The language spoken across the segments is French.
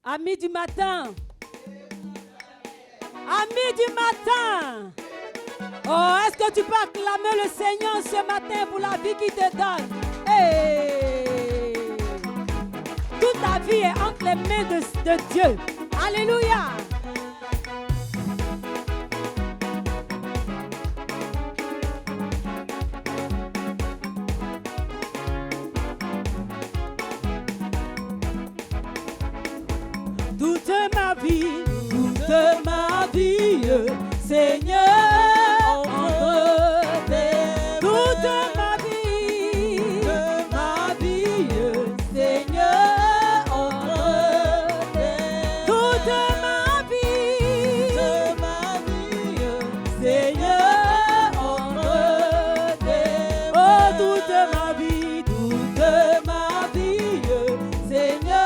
Amis du matin. Amis du matin. Oh, est-ce que tu peux acclamer le Seigneur ce matin pour la vie qu'il te donne? Hey. Toute ta vie est entre les mains de Dieu. Alléluia. Toute ma vie, Seigneur, entre tes toute ma vie, Seigneur, entre tes toute ma vie, Seigneur, entre tes oh toute ma vie, Seigneur.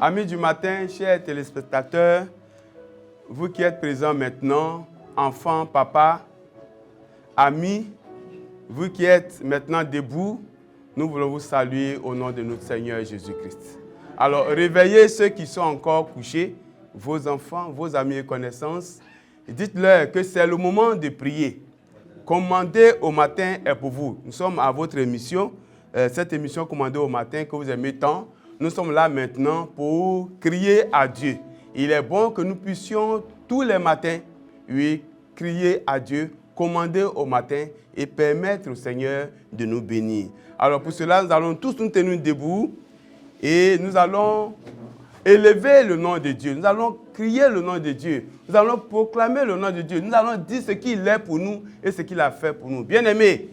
Amis du matin, chers téléspectateurs, vous qui êtes présents maintenant, enfants, papa, amis, vous qui êtes maintenant debout, nous voulons vous saluer au nom de notre Seigneur Jésus-Christ. Alors, réveillez ceux qui sont encore couchés, vos enfants, vos amis et connaissances. Dites-leur que c'est le moment de prier. Commander au matin est pour vous. Nous sommes à votre émission, cette émission Commandée au matin que vous aimez tant. Nous sommes là maintenant pour crier à Dieu. Il est bon que nous puissions tous les matins, oui, crier à Dieu, commander au matin et permettre au Seigneur de nous bénir. Alors pour cela, nous allons tous nous tenir debout et nous allons élever le nom de Dieu. Nous allons crier le nom de Dieu. Nous allons proclamer le nom de Dieu. Nous allons dire ce qu'il est pour nous et ce qu'il a fait pour nous. Bien-aimé,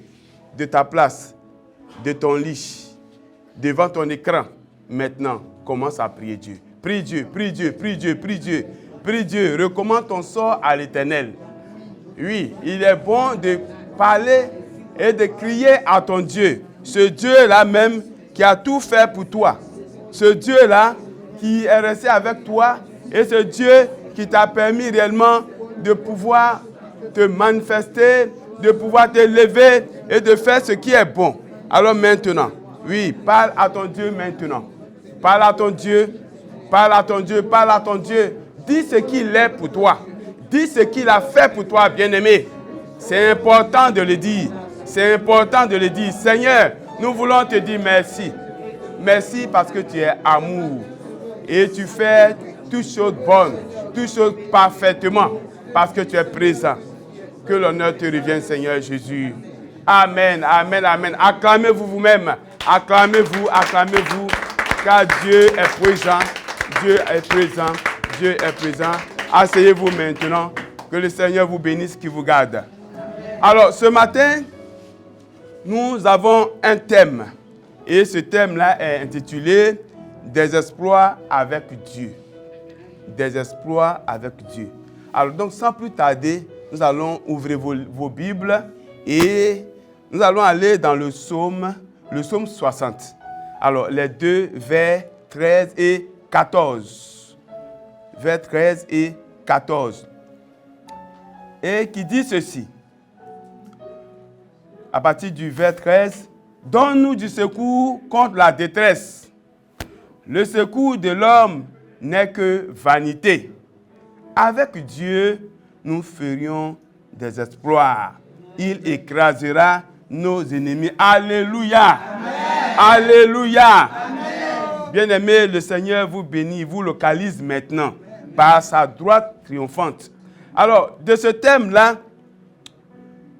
de ta place, de ton lit, devant ton écran, maintenant, commence à prier Dieu. Prie Dieu, prie Dieu, prie Dieu, prie Dieu. Prie Dieu, recommande ton sort à l'Éternel. Oui, il est bon de parler et de crier à ton Dieu. Ce Dieu-là même qui a tout fait pour toi. Ce Dieu-là qui est resté avec toi et ce Dieu qui t'a permis réellement de pouvoir te manifester, de pouvoir te lever et de faire ce qui est bon. Alors maintenant, oui, parle à ton Dieu maintenant. Parle à ton Dieu, parle à ton Dieu, parle à ton Dieu. Dis ce qu'il est pour toi. Dis ce qu'il a fait pour toi, bien-aimé. C'est important de le dire. C'est important de le dire. Seigneur, nous voulons te dire merci. Merci parce que tu es amour. Et tu fais toutes choses bonnes, toutes choses parfaitement, parce que tu es présent. Que l'honneur te revienne, Seigneur Jésus. Amen, amen, amen. Acclamez-vous vous-même. Acclamez-vous, acclamez-vous. Car Dieu est présent, Dieu est présent, Dieu est présent. Asseyez-vous maintenant, que le Seigneur vous bénisse, qu'il vous garde. Alors, ce matin, nous avons un thème. Et ce thème-là est intitulé « Des exploits avec Dieu ». Des exploits avec Dieu. Alors donc, sans plus tarder, nous allons ouvrir vos Bibles et nous allons aller dans le psaume 60. Alors, les deux vers 13 et 14. Vers 13 et 14. Et qui dit ceci. À partir du vers 13, « Donne-nous du secours contre la détresse. Le secours de l'homme n'est que vanité. Avec Dieu, nous ferions des exploits. Il écrasera nos ennemis. » Alléluia. Amen. Alléluia. Amen. Bien-aimés, le Seigneur vous bénit, vous localise maintenant par sa droite triomphante. Alors, de ce thème-là,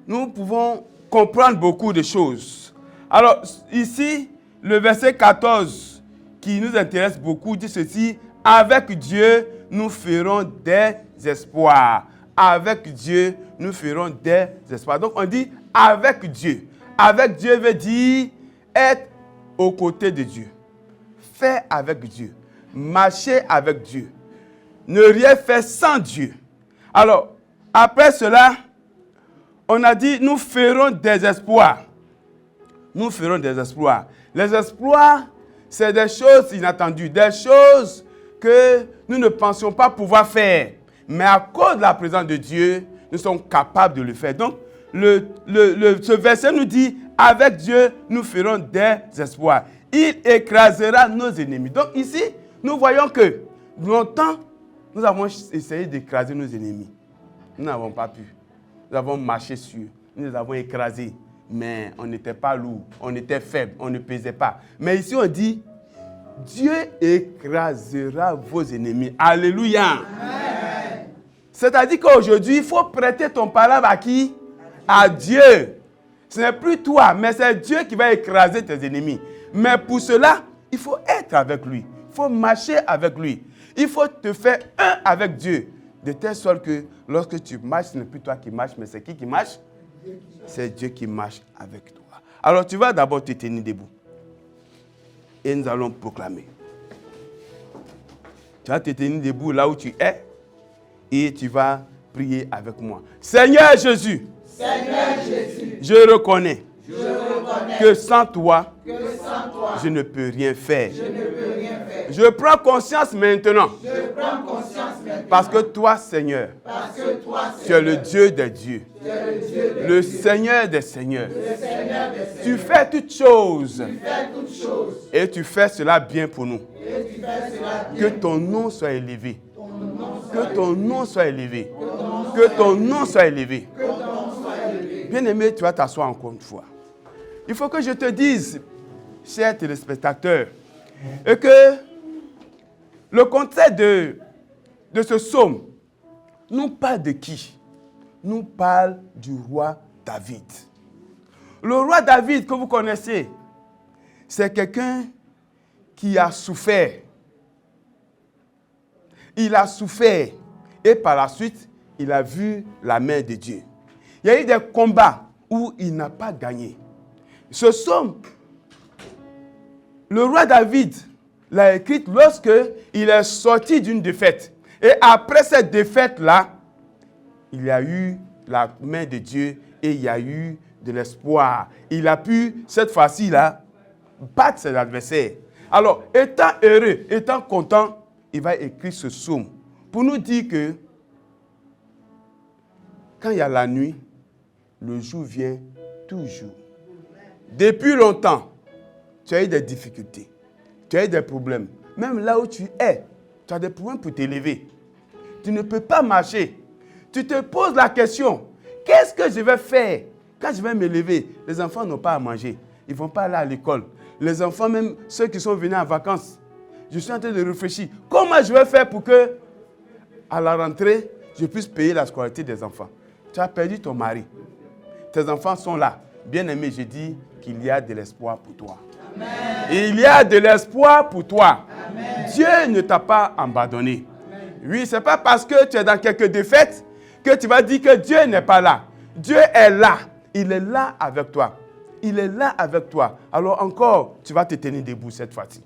nous pouvons comprendre beaucoup de choses. Alors, ici, le verset 14, qui nous intéresse beaucoup, dit ceci, « Avec Dieu, nous ferons des espoirs. » Avec Dieu, nous ferons des espoirs. Donc, on dit « avec Dieu ». Avec Dieu veut dire être aux côtés de Dieu. Faire avec Dieu. Marcher avec Dieu. Ne rien faire sans Dieu. Alors, après cela, on a dit, nous ferons des exploits. Nous ferons des exploits. Les exploits, c'est des choses inattendues, des choses que nous ne pensions pas pouvoir faire. Mais à cause de la présence de Dieu, nous sommes capables de le faire. Donc, ce verset nous dit, avec Dieu, nous ferons des exploits. Il écrasera nos ennemis. Donc ici, nous voyons que longtemps, nous avons essayé d'écraser nos ennemis. Nous n'avons pas pu. Nous avons marché sur eux. Nous les avons écrasés. Mais on n'était pas lourd. On était faible. On ne pesait pas. Mais ici, on dit, Dieu écrasera vos ennemis. Alléluia. Amen. C'est-à-dire qu'aujourd'hui, il faut prêter ton palabre à qui? À Dieu. Ce n'est plus toi, mais c'est Dieu qui va écraser tes ennemis. Mais pour cela, il faut être avec lui. Il faut marcher avec lui. Il faut te faire un avec Dieu. De telle sorte que lorsque tu marches, ce n'est plus toi qui marches, mais c'est qui marche? C'est Dieu qui marche avec toi. Alors tu vas d'abord te tenir debout. Et nous allons proclamer. Tu vas te tenir debout là où tu es. Et tu vas prier avec moi. Seigneur Jésus. Seigneur Jésus. Je reconnais. Que sans toi, je ne peux rien faire. Je prends conscience maintenant. Parce que toi, Seigneur, tu es le Dieu des dieux. Le Seigneur des seigneurs. Tu fais toutes choses. Et tu fais cela bien pour nous. Que ton nom soit élevé. Que ton nom soit élevé. Que ton nom soit élevé. Bien-aimé, tu vas t'asseoir encore une fois. Il faut que je te dise, chers téléspectateurs, et que le contexte de ce psaume nous parle de qui? Nous parle du roi David. Le roi David que vous connaissez, c'est quelqu'un qui a souffert. Il a souffert et par la suite, il a vu la main de Dieu. Il y a eu des combats où il n'a pas gagné. Ce psaume, le roi David l'a écrit lorsque il est sorti d'une défaite. Et après cette défaite-là, il y a eu la main de Dieu et il y a eu de l'espoir. Il a pu, cette fois-ci-là, battre ses adversaires. Alors, étant heureux, étant content, il va écrire ce psaume pour nous dire que quand il y a la nuit, le jour vient toujours. Depuis longtemps, tu as eu des difficultés, tu as eu des problèmes. Même là où tu es, tu as des problèmes pour t'élever. Tu ne peux pas marcher. Tu te poses la question, qu'est-ce que je vais faire quand je vais m'élever? Les enfants n'ont pas à manger. Ils ne vont pas aller à l'école. Les enfants, même ceux qui sont venus en vacances, je suis en train de réfléchir. Comment je vais faire pour que, à la rentrée, je puisse payer la scolarité des enfants? Tu as perdu ton mari. Tes enfants sont là. Bien-aimé, je dis qu'il y a de l'espoir pour toi. Amen. Il y a de l'espoir pour toi. Amen. Dieu ne t'a pas abandonné. Amen. Oui, ce n'est pas parce que tu es dans quelques défaites que tu vas dire que Dieu n'est pas là. Dieu est là. Il est là avec toi. Il est là avec toi. Alors encore, tu vas te tenir debout cette fois-ci.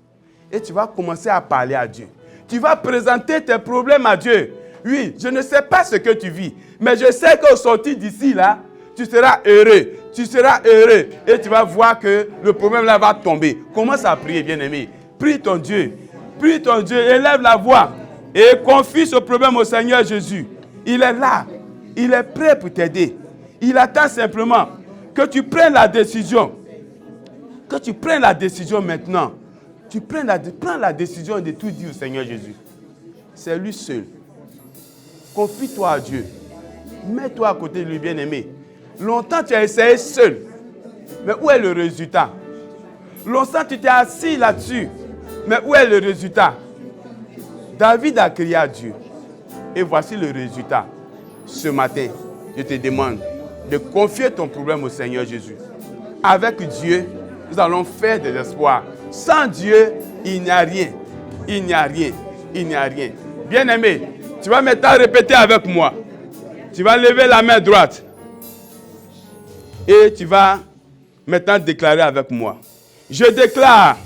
Et tu vas commencer à parler à Dieu. Tu vas présenter tes problèmes à Dieu. Oui, je ne sais pas ce que tu vis, mais je sais qu'au sortir d'ici, là, tu seras heureux. Tu seras heureux. Et tu vas voir que le problème là va tomber. Commence à prier, bien-aimé. Prie ton Dieu. Prie ton Dieu. Élève la voix. Et confie ce problème au Seigneur Jésus. Il est là. Il est prêt pour t'aider. Il attend simplement que tu prennes la décision. Que tu prennes la décision maintenant. Prends la décision de tout dire au Seigneur Jésus. C'est lui seul. Confie-toi à Dieu. Mets-toi à côté de lui, bien-aimé. Longtemps, tu as essayé seul. Mais où est le résultat? Longtemps, tu t'es assis là-dessus. Mais où est le résultat? David a crié à Dieu. Et voici le résultat. Ce matin, je te demande de confier ton problème au Seigneur Jésus. Avec Dieu, nous allons faire des espoirs. Sans Dieu, il n'y a rien. Il n'y a rien. Il n'y a rien. Bien-aimé, tu vas maintenant répéter avec moi. Tu vas lever la main droite. Et tu vas maintenant déclarer avec moi. Je déclare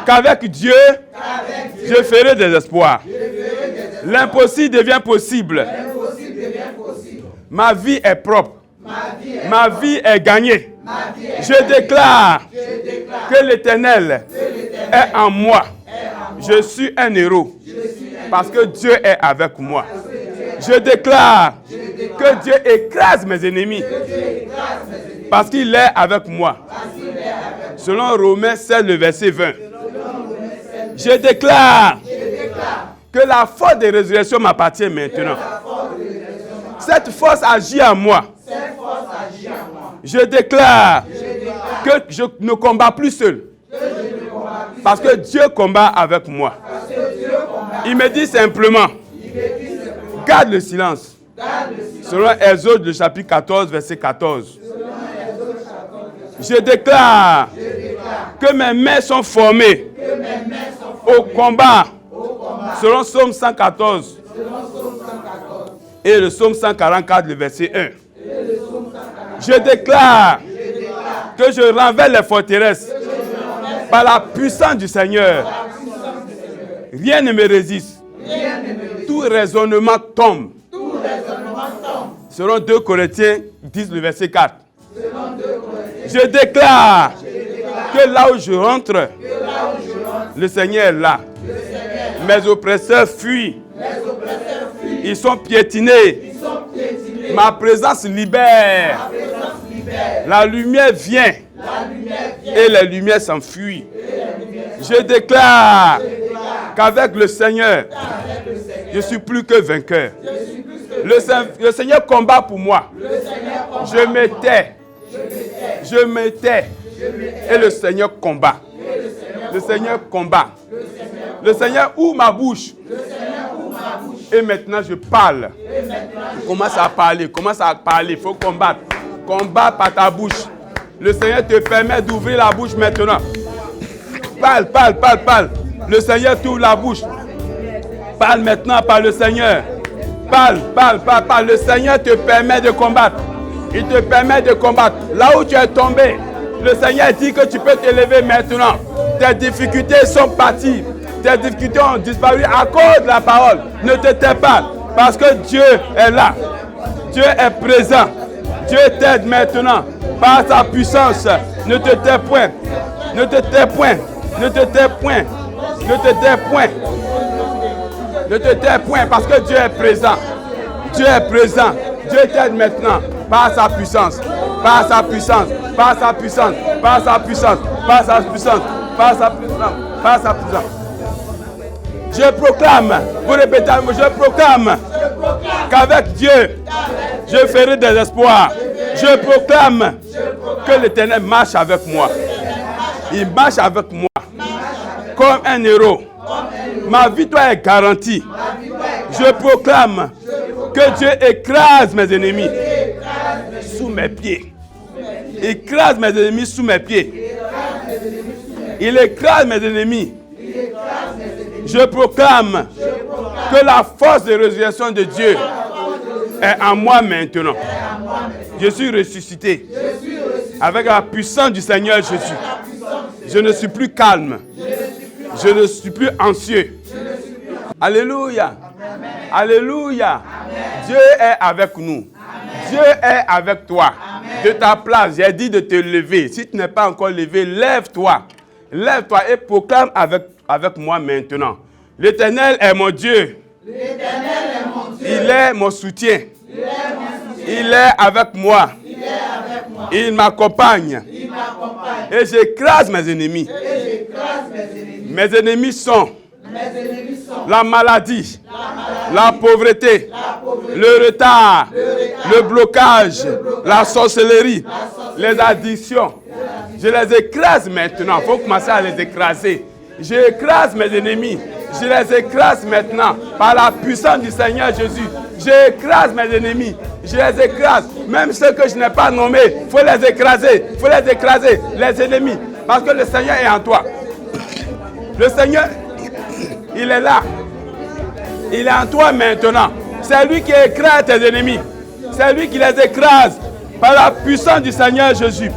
qu'avec Dieu, je ferai des espoirs. L'impossible devient possible. Ma vie est propre. Ma vie est gagnée. Je déclare que l'Éternel est en moi. Je suis un héros. Parce que Dieu est avec moi. Je déclare que Dieu écrase mes ennemis. Parce qu'il est avec moi. Selon Romains 16, le verset 20. Je déclare que la force de résurrection m'appartient maintenant. Cette force agit en moi. Je déclare que je ne combats plus seul. Parce que Dieu combat avec moi. Il me dit simplement, garde le silence. Selon Exode, le chapitre 14, verset 14. Je déclare que mes mains sont formées au combat. Selon Psaume 114 et le Psaume 144, le verset 1. Je déclare que je renverse les forteresses par la puissance du Seigneur. Rien ne me résiste. Tout raisonnement tombe. Selon 2 Corinthiens 10, le verset 4. Je déclare que là où je rentre, le Seigneur est là. Mes oppresseurs fuient. Ils sont piétinés. Ma présence libère. La lumière vient. Et la lumière s'enfuit. Je déclare qu'avec le Seigneur, je suis plus que vainqueur. Le Seigneur combat pour moi. Je me tais. Je me tais. Et le Seigneur combat. Le Seigneur combat. Le Seigneur ouvre ma bouche. Et maintenant je parle. Commence à parler. Commence à parler. Il faut combattre. Combat par ta bouche. Le Seigneur te permet d'ouvrir la bouche maintenant. Parle, parle, parle, parle. Le Seigneur t'ouvre la bouche. Parle maintenant par le Seigneur. Parle, parle, parle, parle. Le Seigneur te permet de combattre. Il te permet de combattre. Là où tu es tombé, le Seigneur dit que tu peux t'élever maintenant. Tes difficultés sont parties. Tes difficultés ont disparu à cause de la parole. Ne te tais pas. Parce que Dieu est là. Dieu est présent. Dieu t'aide maintenant. Par sa puissance. Ne te tais point. Ne te tais point. Ne te tais point. Ne te tais point. Ne te tais point parce que Dieu est présent. Dieu est présent. Dieu t'aide maintenant par sa puissance. Par sa puissance. Par sa puissance. Par sa puissance. Par sa puissance. Par sa puissance. Par sa puissance. Je proclame. Vous répétez, je proclame qu'avec Dieu, je ferai des espoirs. Je proclame que l'Éternel marche avec moi. Il marche avec moi comme un héros. Ma victoire est garantie. Je proclame que Dieu écrase mes ennemis sous mes pieds. Écrase mes ennemis sous mes pieds. Il écrase mes ennemis. Je proclame que la force de résurrection de Dieu est en moi maintenant. Je suis ressuscité. Avec la puissance du Seigneur Jésus. Je ne suis plus calme. Je ne suis plus anxieux. Alléluia. Alléluia. Dieu est avec nous. Dieu est avec toi. De ta place, j'ai dit de te lever. Si tu n'es pas encore levé, lève-toi. Lève-toi et proclame avec moi maintenant. L'Éternel est mon Dieu. Il est mon soutien. Il est avec moi. Il m'accompagne. Et j'écrase mes ennemis. Mes ennemis sont la maladie, la pauvreté, le retard, le blocage, la sorcellerie, les addictions. Je les écrase maintenant. Il faut commencer à les écraser. J'écrase mes ennemis. Je les écrase maintenant par la puissance du Seigneur Jésus. J'écrase mes ennemis. Je les écrase. Même ceux que je n'ai pas nommés, il faut les écraser. Il faut les écraser, les ennemis. Parce que le Seigneur est en toi. Le Seigneur, il est là. Il est en toi maintenant. C'est lui qui écrase tes ennemis. C'est lui qui les écrase par la puissance du Seigneur Jésus.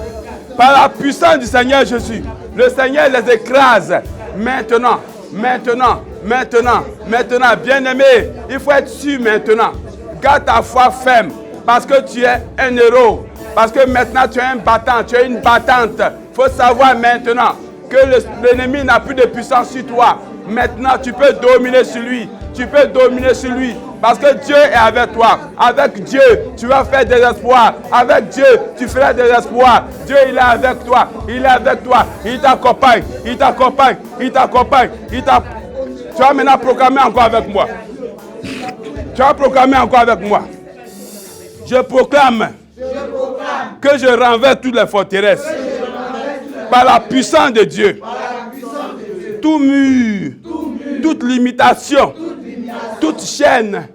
Par la puissance du Seigneur Jésus. Le Seigneur les écrase maintenant. Maintenant, bien-aimé, il faut être sûr maintenant. Garde ta foi ferme, parce que tu es un héros. Parce que maintenant tu es un battant, tu es une battante. Il faut savoir maintenant que l'ennemi n'a plus de puissance sur toi. Maintenant, tu peux dominer sur lui. Tu peux dominer sur lui. Parce que Dieu est avec toi. Avec Dieu, tu vas faire des espoirs. Avec Dieu, tu feras des espoirs. Dieu, il est avec toi. Il est avec toi. Il t'accompagne. Il t'accompagne. Il t'accompagne. Tu vas maintenant proclamer encore avec moi. Tu vas proclamer encore avec moi. Je proclame que je renverse toutes les forteresses. Par la puissance de Dieu. Tout mur, toute limitation, toute chaîne,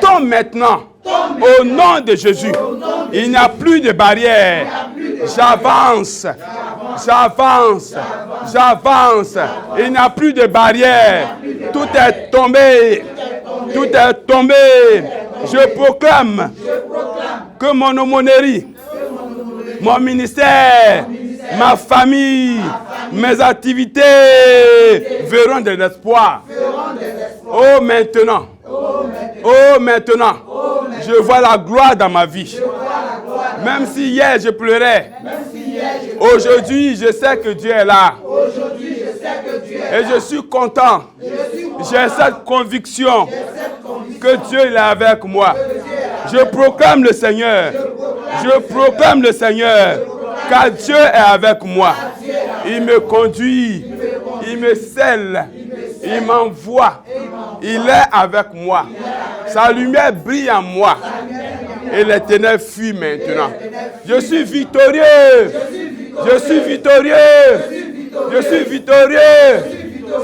tombe maintenant. Au nom de Jésus. Il n'y a plus de barrière. J'avance. J'avance. J'avance. Il n'y a plus de barrière. Tout est tombé. Tout est tombé. Je proclame que mon aumônerie, mon ministère, ma famille, mes activités verront de l'espoir. Oh maintenant. Oh maintenant. Je vois la gloire dans ma vie. Même si hier je pleurais. Aujourd'hui je sais que Dieu est là. Et je suis content. J'ai cette conviction que Dieu est avec moi. Je proclame le Seigneur. Je proclame le Seigneur. Car Dieu est avec moi. Il me conduit. Il me scelle. Il m'envoie. Il est avec moi. Sa lumière brille en moi. Et les ténèbres fuient maintenant. Je suis victorieux. Je suis victorieux. Je suis victorieux.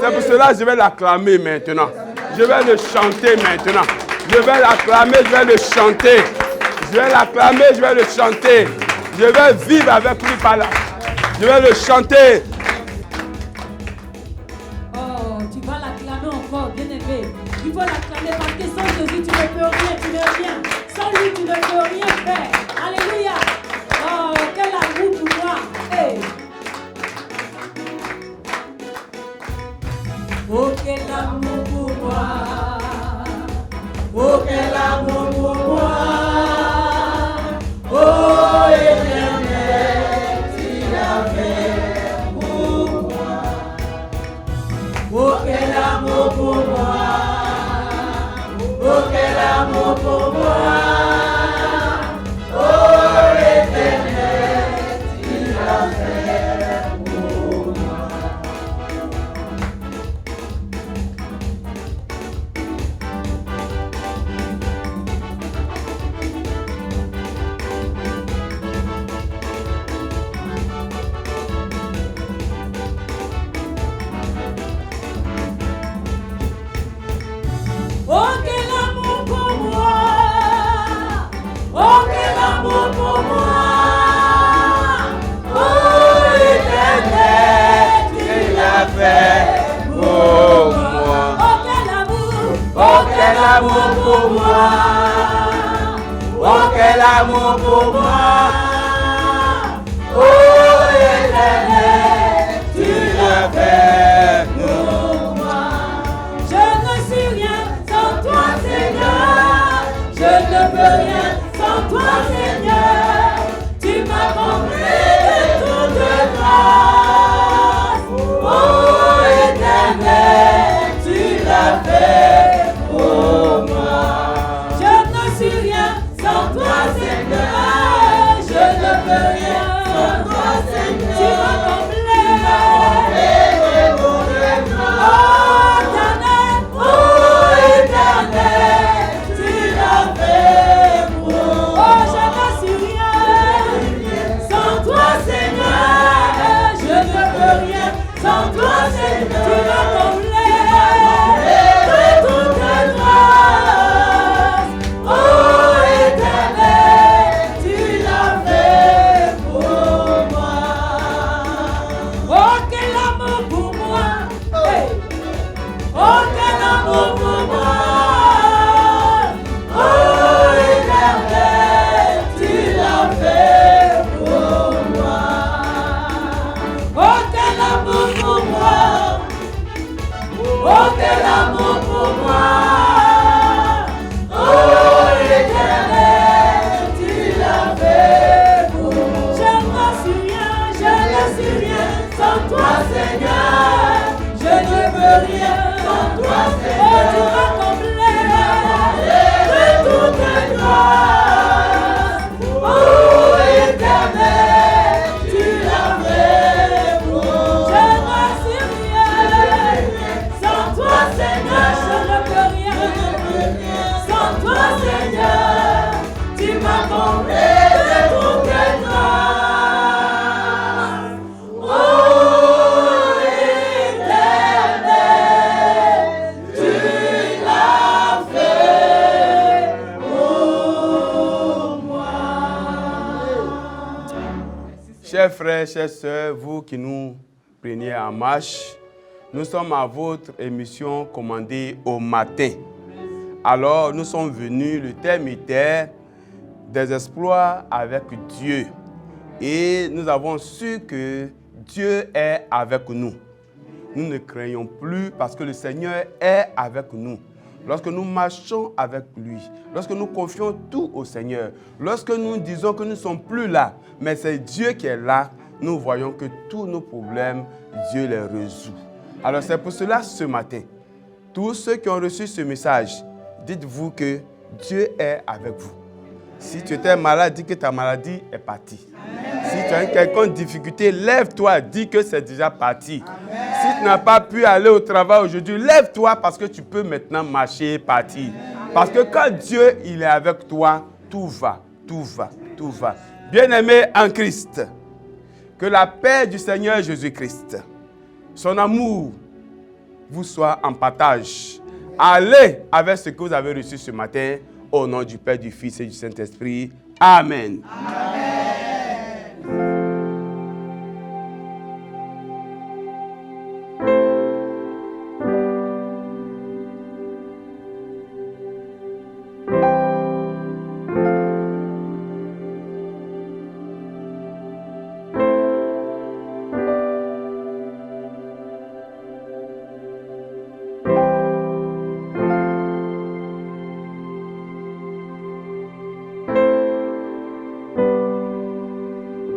C'est pour cela que je vais l'acclamer maintenant. Je vais le chanter maintenant. Je vais l'acclamer, je vais le chanter. Je vais l'acclamer, je vais le chanter. Je vais vivre avec lui par là. Je vais le chanter. Oh, tu vas l'acclamer encore, bien-aimé. Tu vas l'acclamer parce que sans Jésus, tu ne peux rien, tu n'es rien. Sans lui, tu ne peux rien faire. Alléluia. Oh, quel amour pour moi. Hey. Oh, quel amour pour moi. Oh, quel amour pour moi. Oh, Éternel, tu l'as fait pour moi. Oh, quel amour pour moi. Oh, quel amour pour moi. Oh, Éternel, tu l'as fait pour moi. Oh, quel amour pour moi. rien. Sans toi, Seigneur, tu m'as comblé de toute grâce. Oh Éternel, tu l'as fait pour moi. Oh quel amour pour moi. Hey. Oh quel amour pour moi. Oh Éternel, tu l'as fait pour moi. Oh quel amour pour moi. Oh quel amour pour moi. Oh Éternel, tu l'as fait pour moi. Je ne suis rien sans toi Seigneur. Je ne veux rien sans toi Seigneur. Oh tu m'as comblé de toute grâce. Oh Éternel, tu l'as fait pour moi. Je ne suis rien sans toi Seigneur. Je ne peux rien sans toi Seigneur. Tu m'as comblé de toute grâce. Oh Éternel, tu l'as fait pour moi. Chers frères, chères sœurs, vous qui nous preniez en marche, nous sommes à votre émission commandée au matin. Alors, nous sommes venus, le thème était des exploits avec Dieu. Et nous avons su que Dieu est avec nous. Nous ne craignons plus parce que le Seigneur est avec nous. Lorsque nous marchons avec lui, lorsque nous confions tout au Seigneur, lorsque nous disons que nous ne sommes plus là, mais c'est Dieu qui est là, nous voyons que tous nos problèmes, Dieu les résout. Alors c'est pour cela ce matin, tous ceux qui ont reçu ce message, dites-vous que Dieu est avec vous. Si tu étais malade, dis que ta maladie est partie. Si tu as quelconque difficulté, lève-toi, dis que c'est déjà parti. Si tu n'as pas pu aller au travail aujourd'hui, lève-toi parce que tu peux maintenant marcher et partir. Parce que quand Dieu il est avec toi, tout va, tout va, tout va. Bien-aimés en Christ, que la paix du Seigneur Jésus-Christ, son amour vous soit en partage. Allez avec ce que vous avez reçu ce matin, au nom du Père, du Fils et du Saint-Esprit. Amen. Amen.